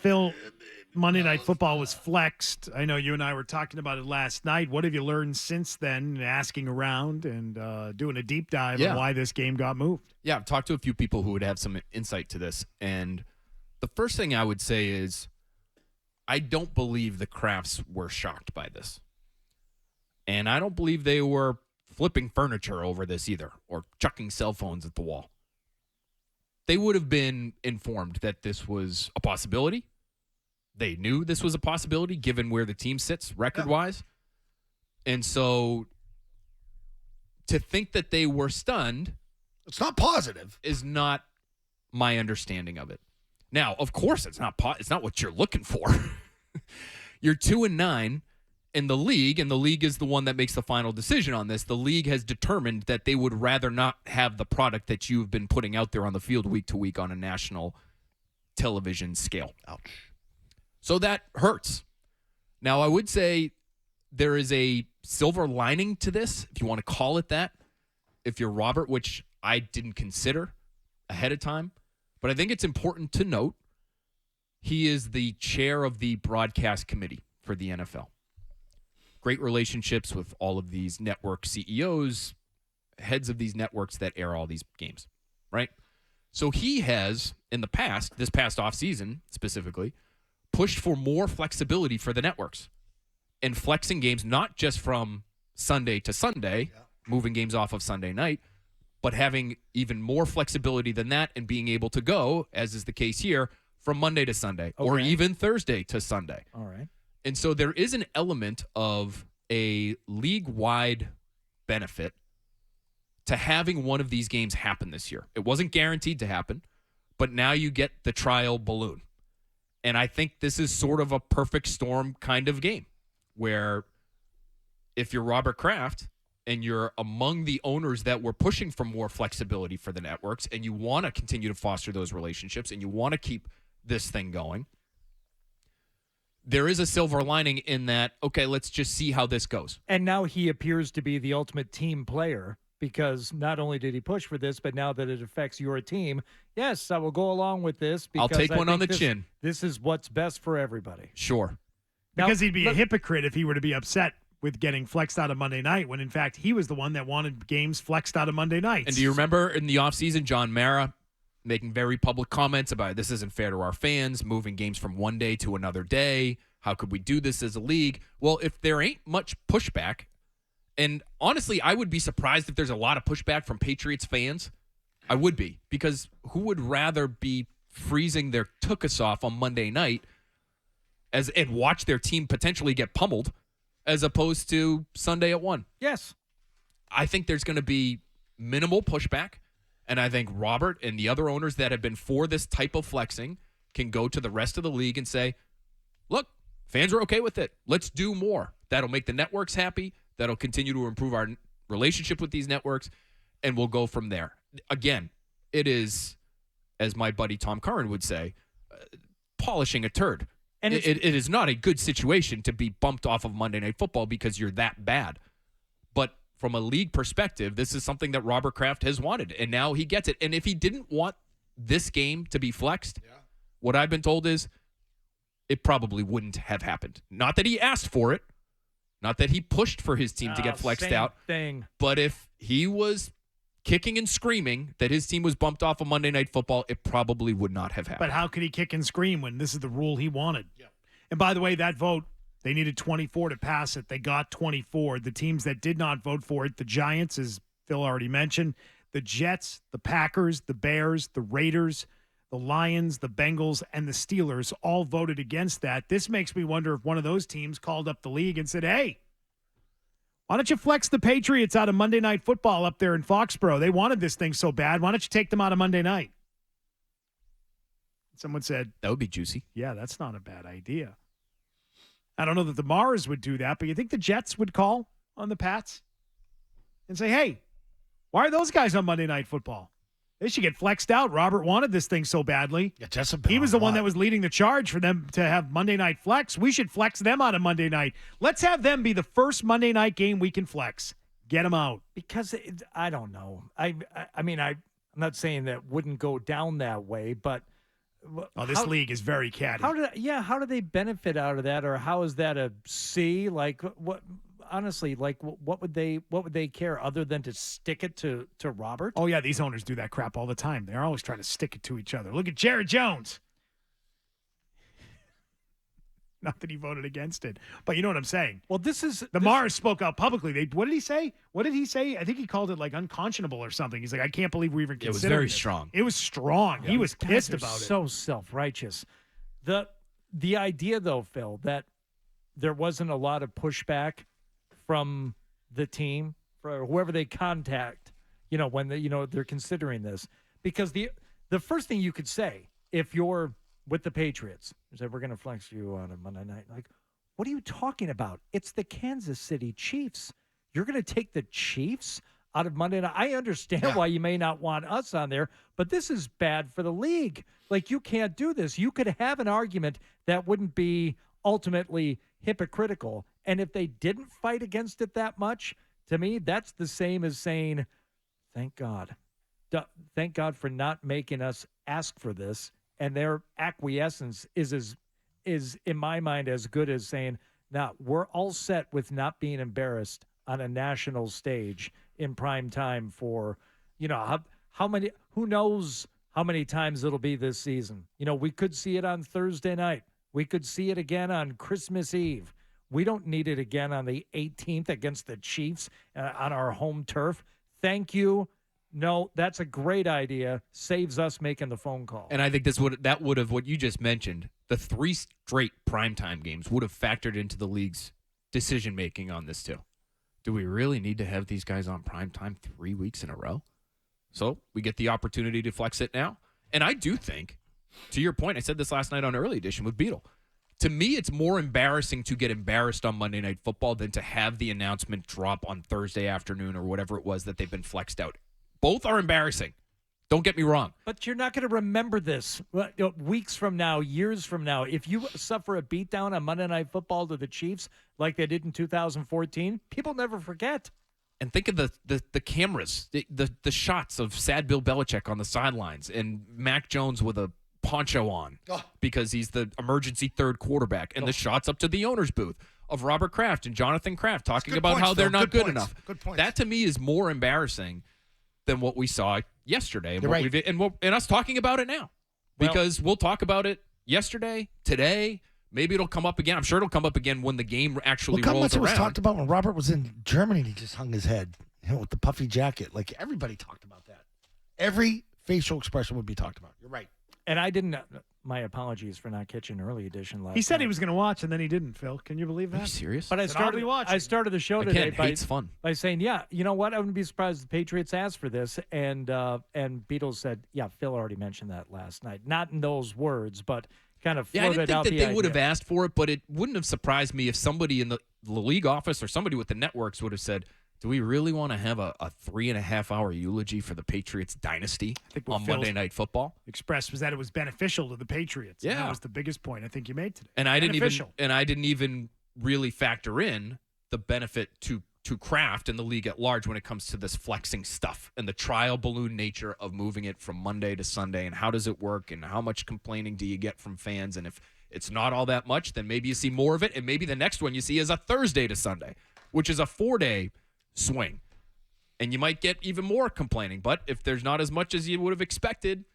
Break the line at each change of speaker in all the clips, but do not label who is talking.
Phil, Monday Night Football was flexed. I know you and I were talking about it last night. What have you learned since then, asking around and doing a deep dive on why this game got moved?
Yeah, I've talked to a few people who would have some insight to this. And the first thing I would say is I don't believe the Krafts were shocked by this. And I don't believe they were flipping furniture over this either or chucking cell phones at the wall. They would have been informed that this was a possibility. They knew this was a possibility given where the team sits record-wise. And so to think that they were stunned,
it's not positive,
is not my understanding of it. Now, of course, it's not what you're looking for. You're 2-9 in the league, and the league is the one that makes the final decision on this. The league has determined that they would rather not have the product that you've been putting out there on the field week to week on a national television scale.
Ouch.
So that hurts. Now, I would say there is a silver lining to this, if you want to call it that, if you're Robert, which I didn't consider ahead of time. But I think it's important to note he is the chair of the broadcast committee for the NFL. Great relationships with all of these network CEOs, heads of these networks that air all these games, right? So he has, in the past, this past offseason specifically, pushed for more flexibility for the networks and flexing games, not just from Sunday to Sunday, moving games off of Sunday night, but having even more flexibility than that and being able to go, as is the case here, from Monday to Sunday or even Thursday to Sunday.
All right.
And so there is an element of a league-wide benefit to having one of these games happen this year. It wasn't guaranteed to happen, but now you get the trial balloon. And I think this is sort of a perfect storm kind of game where if you're Robert Kraft and you're among the owners that were pushing for more flexibility for the networks and you want to continue to foster those relationships and you want to keep this thing going, there is a silver lining in that, okay, let's just see how this goes.
And now he appears to be the ultimate team player because not only did he push for this, but now that it affects your team, yes, I will go along with this because
I'll take one on the chin.
This is what's best for everybody.
Sure.
Because he'd be a hypocrite if he were to be upset with getting flexed out of Monday night when, in fact, he was the one that wanted games flexed out of Monday nights.
And do you remember in the offseason, John Mara making very public comments about this isn't fair to our fans, moving games from one day to another day. How could we do this as a league? Well, if there ain't much pushback, and honestly, I would be surprised if there's a lot of pushback from Patriots fans. I would be, because who would rather be freezing their tuchus off on Monday night and watch their team potentially get pummeled as opposed to Sunday at 1?
Yes.
I think there's going to be minimal pushback, and I think Robert and the other owners that have been for this type of flexing can go to the rest of the league and say, look, fans are okay with it. Let's do more. That'll make the networks happy. That'll continue to improve our relationship with these networks, and we'll go from there. Again, it is, as my buddy Tom Curran would say, polishing a turd. And it is not a good situation to be bumped off of Monday Night Football because you're that bad. But from a league perspective, this is something that Robert Kraft has wanted, and now he gets it. And if he didn't want this game to be flexed, what I've been told is it probably wouldn't have happened. Not that he asked for it, not that he pushed for his team to get flexed out, but if he was kicking and screaming that his team was bumped off of Monday Night Football, it probably would not have happened.
But how could he kick and scream when this is the rule he wanted? Yeah. And by the way, that vote, they needed 24 to pass it. They got 24. The teams that did not vote for it, the Giants, as Phil already mentioned, the Jets, the Packers, the Bears, the Raiders, the Lions, the Bengals, and the Steelers all voted against that. This makes me wonder if one of those teams called up the league and said, hey, why don't you flex the Patriots out of Monday Night Football up there in Foxborough? They wanted this thing so bad. Why don't you take them out of Monday night? Someone said,
that would be juicy.
Yeah, that's not a bad idea. I don't know that the Mars would do that, but you think the Jets would call on the Pats and say, hey, why are those guys on Monday Night Football? They should get flexed out. Robert wanted this thing so badly.
Yeah,
he was the one that was leading the charge for them to have Monday Night Flex. We should flex them out of Monday night. Let's have them be the first Monday night game we can flex. Get them out.
Because I don't know. I mean, I'm not saying that wouldn't go down that way, but
Oh, this league is very catty.
How do they benefit out of that, or how is that a C? Like what? Honestly, like what would they care other than to stick it to Robert?
Oh yeah, these owners do that crap all the time. They're always trying to stick it to each other. Look at Jared Jones. Not that he voted against it, but you know what I'm saying.
Well,
Mars spoke out publicly. What did he say? I think he called it like unconscionable or something. He's like, I can't believe we're even considering
it. Was very
this.
strong.
It was strong. Yeah. He was pissed about it.
So self-righteous. The idea, though, Phil, that there wasn't a lot of pushback from the team for whoever they contact, when they're considering this, because the first thing you could say if you're with the Patriots is that we're going to flex you on a Monday night. Like, what are you talking about? It's the Kansas City Chiefs. You're going to take the Chiefs out of Monday night. I understand why you may not want us on there, but this is bad for the league. Like, you can't do this. You could have an argument that wouldn't be ultimately hypocritical. And if they didn't fight against it that much, to me, that's the same as saying, thank God. Thank God for not making us ask for this. And their acquiescence is in my mind as good as saying, now we're all set with not being embarrassed on a national stage in prime time for, how many, who knows how many times it'll be this season. We could see it on Thursday night. We could see it again on Christmas Eve. We don't need it again on the 18th against the Chiefs on our home turf. Thank you. No, that's a great idea. Saves us making the phone call.
And I think that would have, what you just mentioned, the 3 straight primetime games would have factored into the league's decision-making on this too. Do we really need to have these guys on primetime 3 weeks in a row? So we get the opportunity to flex it now. And I do think, to your point, I said this last night on Early Edition with Beetle, to me, it's more embarrassing to get embarrassed on Monday Night Football than to have the announcement drop on Thursday afternoon or whatever it was that they've been flexed out. Both are embarrassing. Don't get me wrong.
But you're not going to remember this weeks from now, years from now. If you suffer a beatdown on Monday Night Football to the Chiefs like they did in 2014, people never forget.
And think of the cameras, the shots of sad Bill Belichick on the sidelines and Mac Jones with a poncho on because he's the emergency third quarterback, and the shots up to the owner's booth of Robert Kraft and Jonathan Kraft talking about how they're not good enough.
Good point.
That to me is more embarrassing than what we saw yesterday and and us talking about it now, because we'll talk about it yesterday, today. Maybe it'll come up again. I'm sure it'll come up again when the game actually rolls around.
It was talked about when Robert was in Germany and he just hung his head with the puffy jacket. Like, everybody talked about that. Every facial expression would be talked about. You're right.
And I didn't. My apologies for not catching Early Edition last night.
He said he was going to watch, and then he didn't, Phil. Can you believe that?
Are you serious?
But I started the show today by saying, you know what? I wouldn't be surprised if the Patriots asked for this. And Beatles said, yeah, Phil already mentioned that last night. Not in those words, but kind of floated out the idea.
I didn't think that they would have asked for it, but it wouldn't have surprised me if somebody in the league office or somebody with the networks would have said, do we really want to have a 3.5-hour eulogy for the Patriots dynasty on Monday Night Football?
Expressed was that it was beneficial to the Patriots.
Yeah,
and that was the biggest point I think you made today.
And I didn't even really factor in the benefit to Kraft and the league at large when it comes to this flexing stuff and the trial balloon nature of moving it from Monday to Sunday, and how does it work, and how much complaining do you get from fans, and if it's not all that much, then maybe you see more of it, and maybe the next one you see is a Thursday to Sunday, which is a 4-day swing, and you might get even more complaining. But if there's not as much as you would have expected,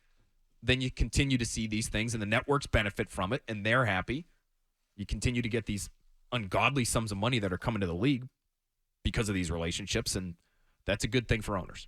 then you continue to see these things, and the networks benefit from it, and they're happy. You continue to get these ungodly sums of money that are coming to the league because of these relationships, and that's a good thing for owners.